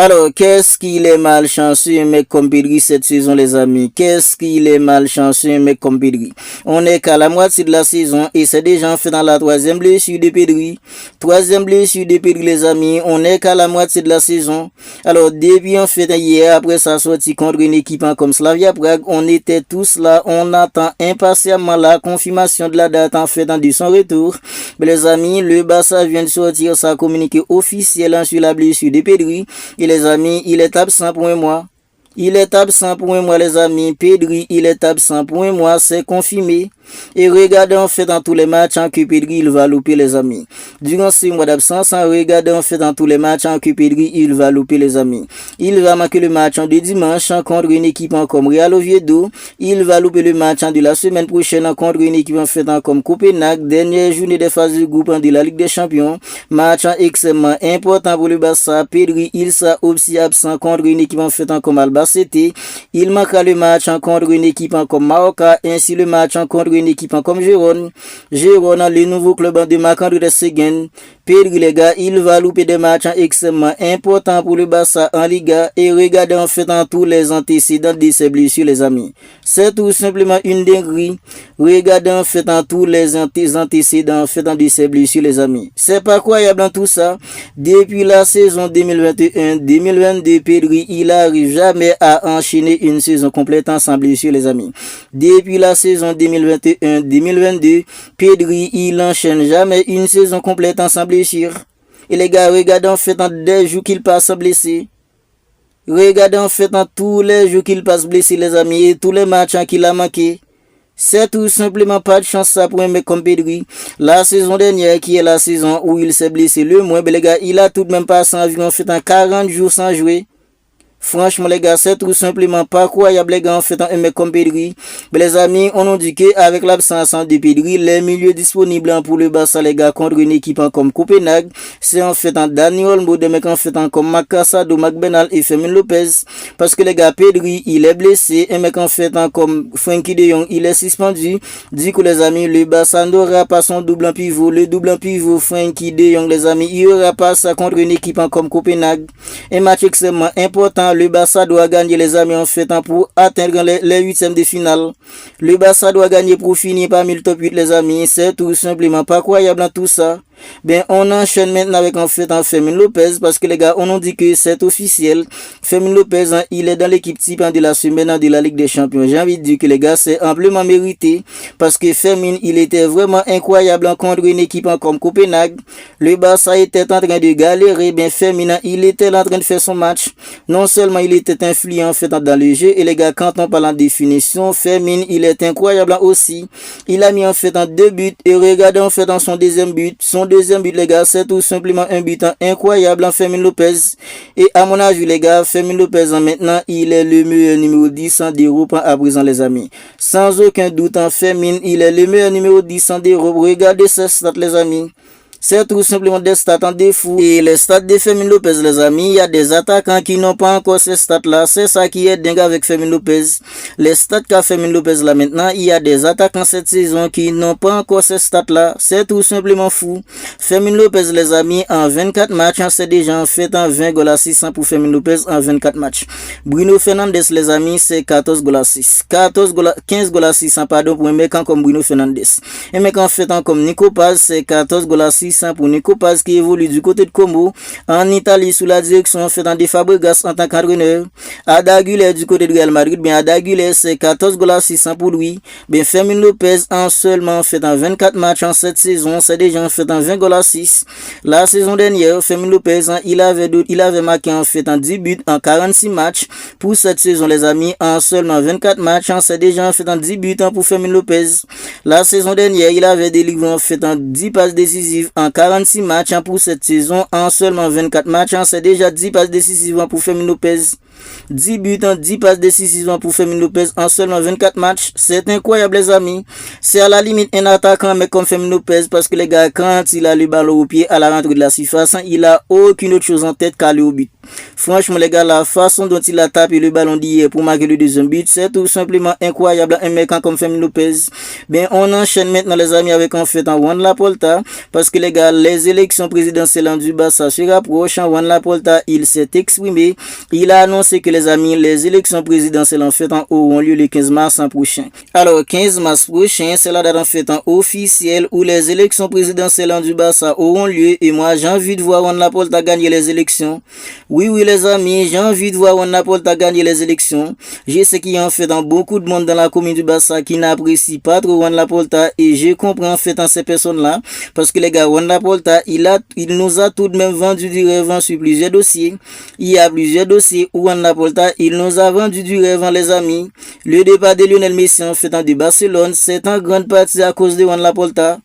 Alors, qu'est-ce qu'il est malchanceux, un mec comme Pedri cette saison, les amis? Qu'est-ce qu'il est malchanceux, un mec comme Pedri? On est qu'à la moitié de la saison et c'est déjà fait dans la troisième blessure de Pedri. Troisième blessure de Pedri, les amis. On est qu'à la moitié de la saison. Alors, depuis en fait hier, après sa sortie contre une équipe comme Slavia Prague, on était tous là. On attend impatiemment la confirmation de la date en fait de son retour. Mais les amis, le Barça vient de sortir sa communiqué officiel sur la blessure de Pedri. Et les amis, il est absent pour un mois. Il est absent pour un mois, les amis. Pedri, il est absent pour un mois, c'est confirmé. Et regardez en fait dans tous les matchs que Pedri il va louper, les amis. Durant ces mois d'absence, regardez en fait dans tous les matchs que Pedri il va louper, les amis. Il va manquer le match de dimanche contre une équipe comme Real Oviedo. Il va louper le match de la semaine prochaine contre une équipe en fait comme Copenhague. Dernière journée des phases de groupe de la Ligue des Champions. Match extrêmement important pour le Barça. Pedri il sera aussi absent contre une équipe en fait comme Albacete. Il manquera le match contre une équipe comme Mallorca, ainsi le match contre une équipe comme Gérone, le nouveau club de Marc-André Seguin. Pedri, les gars, il va louper des matchs extrêmement importants pour le Barça en Liga et regardez en fait en tous les antécédents de ses blessures, les amis. C'est tout simplement une dinguerie. Regardez en fait en tous les antécédents en fait de ses blessures, les amis. C'est pas croyable dans tout ça. Depuis la saison 2021-2022, Pedri, il arrive jamais à enchaîner une saison complète sans blessure, les amis. Depuis la saison 2021-2022, Pedri, il enchaîne jamais une saison complète sans blessure. Et les gars, regardez en fait en des jours qu'il passe blessé. Regardez en fait en tous les jours qu'il passe blessé, les amis, et tous les matchs qu'il a manqué. C'est tout simplement pas de chance ça pour un mec comme Pedri. La saison dernière, qui est la saison où il s'est blessé le moins, les gars, il a tout de même passé environ fait en 40 jours sans jouer. Franchement, les gars, c'est tout simplement pas croyable, les gars, en fait, un mec comme Pedri. Mais les amis, on nous dit qu'avec l'absence de Pedri, les milieux disponibles pour le Barça, les gars, contre une équipe comme Copenhague, c'est en fait un Dani Olmo, des mecs en fait comme Macassado, McBenal et Fermin Lopez. Parce que les gars, Pedri, il est blessé, un mec en fait comme Frenkie de Jong, il est suspendu. Du coup, les amis, le Barça n'aura pas son double en pivot. Le double en pivot, Frenkie de Jong, les amis, il aura pas ça contre une équipe comme Copenhague. Un match extrêmement important. Le Barça doit gagner, les amis, en fait pour atteindre les huitièmes de finale. Le Barça doit gagner pour finir parmi le top 8, les amis. C'est tout simplement pas croyable dans tout ça. Ben, on enchaîne maintenant avec en fait Fermin Lopez parce que les gars, on nous dit que c'est officiel. Fermin Lopez, il est dans l'équipe type de la semaine de la Ligue des Champions. J'ai envie de dire que les gars, c'est amplement mérité parce que Fermin, il était vraiment incroyable contre une équipe comme Copenhague. Le Barça était en train de galérer. Ben, Fermin, il était en train de faire son match. Non seulement il était influent en fait dans le jeu et les gars, quand on parle en définition, Fermin, il est incroyable aussi. Il a mis en fait 2 buts et regardez en fait dans son deuxième but. Son deuxième but, les gars, c'est tout simplement un but incroyable en Fermin Lopez. Et à mon avis, les gars, Fermin Lopez, maintenant, il est le meilleur numéro 10 d'Europe à présent, les amis. Sans aucun doute, en Fermin, il est le meilleur numéro 10 d'Europe. Regardez ces stats, les amis. C'est tout simplement des stats en défaut. Et les stats de Fermin Lopez, les amis, il y a des attaquants qui n'ont pas encore ces stats-là. C'est ça qui est dingue avec Fermin Lopez. Les stats qu'a Fermin Lopez là maintenant, il y a des attaquants cette saison qui n'ont pas encore ces stats-là. C'est tout simplement fou. Fermin Lopez, les amis, en 24 matchs, c'est déjà en fait en 20 goals à 600 pour Fermin Lopez en 24 matchs. Bruno Fernandes, les amis, c'est 14 goals à 6. 15 goals à 600, pardon, pour un mec comme Bruno Fernandes. Un mec en fait comme Nico Paz, c'est 14 goals à 6. Pour Nico Paz qui évolue du côté de Como en Italie sous la direction en fait de Fabregas en tant qu'entraîneur. Arda Güler du côté de Real Madrid, bien Arda Güler c'est 14 goals à 600 pour lui. Bien Fermin Lopez en seulement en fait en 24 matchs en cette saison, c'est déjà en fait en 20 goals à 6. La saison dernière, Fermin Lopez il avait marqué en fait en 10 buts en 46 matchs. Pour cette saison les amis, en seulement 24 matchs, c'est déjà en fait en 10 buts pour Fermin Lopez. La saison dernière, il avait délivré en fait en 10 passes décisives en 46 matchs pour cette saison. En seulement 24 matchs, c'est déjà 10 passes décisives pour Fermin Lopez. 10 buts en 10 passes décisives pour Fermin Lopez en seulement 24 matchs. C'est incroyable les amis. C'est à la limite un attaquant mais comme Fermin Lopez parce que les gars quand il a le ballon au pied à la rentrée de la surface, il a aucune autre chose en tête qu'aller au but. Franchement les gars, la façon dont il a tapé le ballon d'hier pour marquer le deuxième but, c'est tout simplement incroyable. Un mec comme Fermin Lopez. Ben on enchaîne maintenant les amis avec en fait en Juan Laporta parce que les gars, les élections présidentielles du Barça se rapprochent. Juan Laporta, il s'est exprimé. Il a annoncé que les amis, les élections présidentielles en fait auront lieu le 15 mars prochain. Alors 15 mars prochain, c'est la date en fait officielle où les élections présidentielles du Barça auront lieu et moi j'ai envie de voir Juan Laporta gagner les élections. Oui les amis, j'ai envie de voir Juan Laporta gagner les élections. Je sais qu'il y a en fait beaucoup de monde dans la commune du Barça qui n'apprécie pas trop Juan Laporta et je comprends en fait ces personnes-là parce que les gars, Juan Laporta, il nous a tout de même vendu du rêve sur plusieurs dossiers. Il y a plusieurs dossiers où Juan Laporta, il nous a vendu du rêve les amis. Le départ de Lionel Messi en fait de Barcelone, c'est en grande partie à cause de Juan Laporta.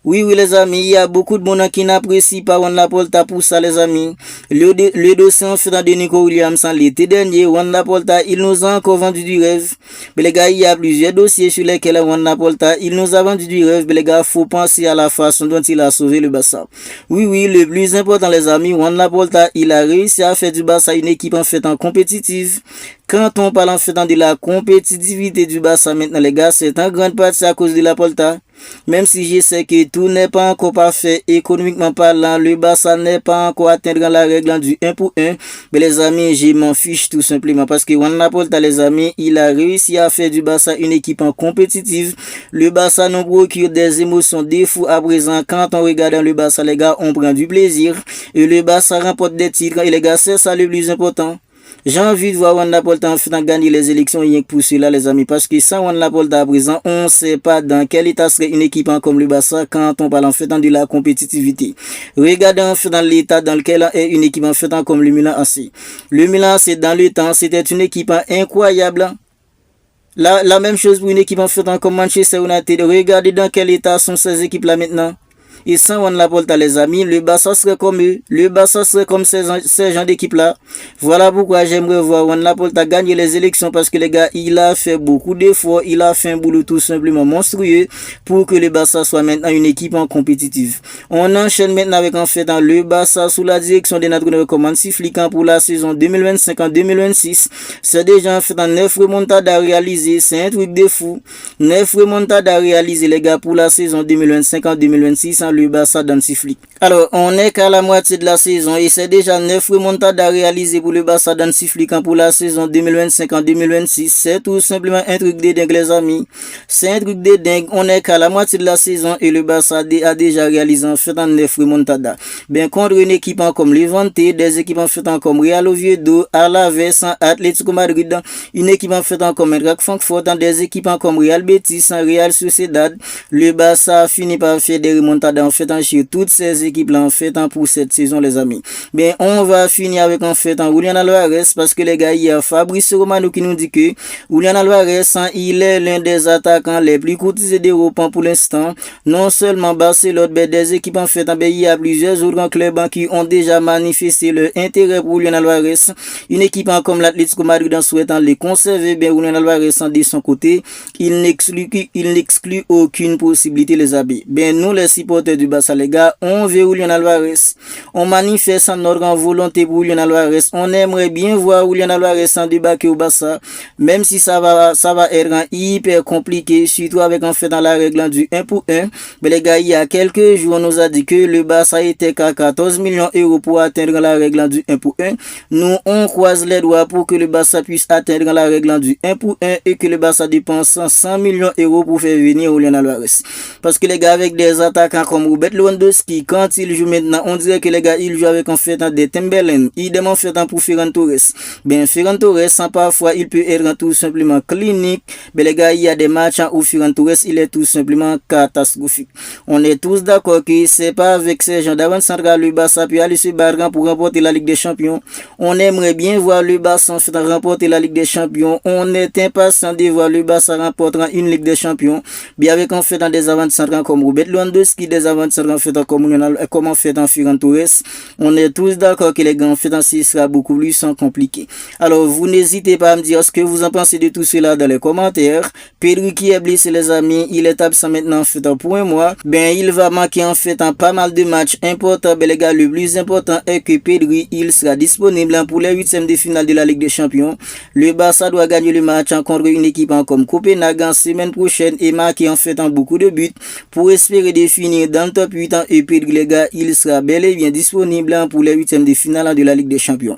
Oui les amis, il y a beaucoup de monde qui n'apprécie pas Juan Laporta pour ça les amis. Le dossier en fait de Nico Williams l'été dernier, Juan Laporta, il nous a encore vendu du rêve. Mais les gars, il y a plusieurs dossiers sur lesquels Juan Laporta, il nous a vendu du rêve. Mais les gars, faut penser à la façon dont il a sauvé le Barça. Oui, le plus important les amis, Juan Laporta, il a réussi à faire du Barça une équipe en fait compétitive. Quand on parle en fait de la compétitivité du Barça maintenant les gars, c'est en grande partie à cause de Laporta. Même si je sais que tout n'est pas encore parfait économiquement parlant, le Barça n'est pas encore atteindre la règle du 1 pour 1. Mais les amis, je m'en fiche tout simplement parce que Juan Laporta les amis, il a réussi à faire du Barça une équipe en compétitive. Le Barça nous procure des émotions des fous à présent. Quand on regarde le Barça les gars, on prend du plaisir et le Barça remporte des titres et les gars, c'est ça le plus important. J'ai envie de voir Juan Laporta en fait gagner les élections rien que pour cela les amis parce que sans Juan Laporta à présent on ne sait pas dans quel état serait une équipe comme le Barça quand on parle en fait de la compétitivité. Regardez en fait dans l'état dans lequel est une équipe en fait comme le Milan AC. Le Milan AC dans le temps c'était une équipe incroyable. La même chose pour une équipe en fait comme Manchester United. Regardez dans quel état sont ces équipes là maintenant. Et sans Juan Laporta les amis, le Barça serait comme eux. Le Barça serait comme ces gens d'équipe là. Voilà pourquoi j'aimerais voir Juan Laporta gagner les élections parce que les gars, il a fait beaucoup d'efforts. Il a fait un boulot tout simplement monstrueux pour que le Barça soit maintenant une équipe en compétitive. On enchaîne maintenant avec en fait le Barça sous la direction de notre entraîneur Hansi Flick pour la saison 2025-2026. C'est déjà en fait 9 remontadas à réaliser. C'est un truc de fou. 9 remontadas à réaliser les gars pour la saison 2025-2026. Le Barça d'Hansi Flick. Alors, on est qu'à la moitié de la saison et c'est déjà 9 remontadas à réaliser pour le Barça d'Hansi Flick pour la saison 2025-2026. C'est tout simplement un truc de dingue les amis. C'est un truc de dingue. On est qu'à la moitié de la saison et le Barça a déjà réalisé en fait 9 remontadas. Bien contre une équipe comme Levante, des équipes en fait comme Real Oviedo, Alaves, Atlético Madrid, une équipe en fait comme Eintracht Francfort, des équipes comme Real Betis, Real Sociedad, le Barça finit par faire des remontadas en fait chez toutes ces équipes là en fait pour cette saison les amis. Bien on va finir avec en fait Julián Álvarez parce que les gars il y a Fabrice Romano qui nous dit que Julián Álvarez il est l'un des attaquants les plus cotisés d'Europe pour l'instant. Non seulement Barcelone mais des équipes en fait il y a plusieurs autres clubs qui ont déjà manifesté leur intérêt pour Julián Álvarez. Une équipe comme l'Atlético Madrid en souhaitant les conserver bien Julián Álvarez de son côté, il n'exclut aucune possibilité les amis. Bien nous les supporters du Barça les gars, on veut Julián Álvarez. On manifeste notre volonté pour Julián Álvarez. On aimerait bien voir Julián Álvarez débarquer au Barça, même si ça va être hyper compliqué, surtout avec en fait dans la règle du 1 pour 1. Mais les gars, il y a quelques jours, on nous a dit que le Barça était qu'à 14 millions d'euros pour atteindre la règle du 1 pour 1. Nous, on croise les doigts pour que le Barça puisse atteindre la règle du 1 pour 1 et que le Barça dépense 100 millions d'euros pour faire venir Julián Álvarez. Parce que les gars, avec des attaquants comme Robert Lewandowski, quand il joue maintenant, on dirait que les gars, il joue avec en fait des Timberland. Il demande en fait pour Ferran Torres. Bien, Ferran Torres, parfois, il peut être tout simplement clinique. Mais les gars, il y a des matchs où Ferran Torres, il est tout simplement catastrophique. On est tous d'accord que c'est pas avec ces gens d'avant central le Barça peut aller se battre pour remporter la Ligue des Champions. On aimerait bien voir le Barça en fait remporter la Ligue des Champions. On est impatient de voir le Barça remporter une Ligue des Champions. Bien avec en fait des avant centrales comme Robert Lewandowski, des avant-centres en fait comme en fait en Ferran Torres. On est tous d'accord que les gars en fait ainsi sera beaucoup plus compliqué. Alors vous n'hésitez pas à me dire ce que vous en pensez de tout cela dans les commentaires. Pedri qui est blessé les amis, il est absent maintenant en fait pour un mois. Ben il va manquer en fait en pas mal de matchs importants. Ben les gars, le plus important est que Pedri il sera disponible pour les huitièmes de finale de la Ligue des Champions. Le Barça doit gagner le match contre une équipe comme Copenhague en semaine prochaine et marquer en fait en beaucoup de buts pour espérer définir dans le top 8 et Pedri les gars, il sera bel et bien disponible pour les huitièmes de finale de la Ligue des Champions.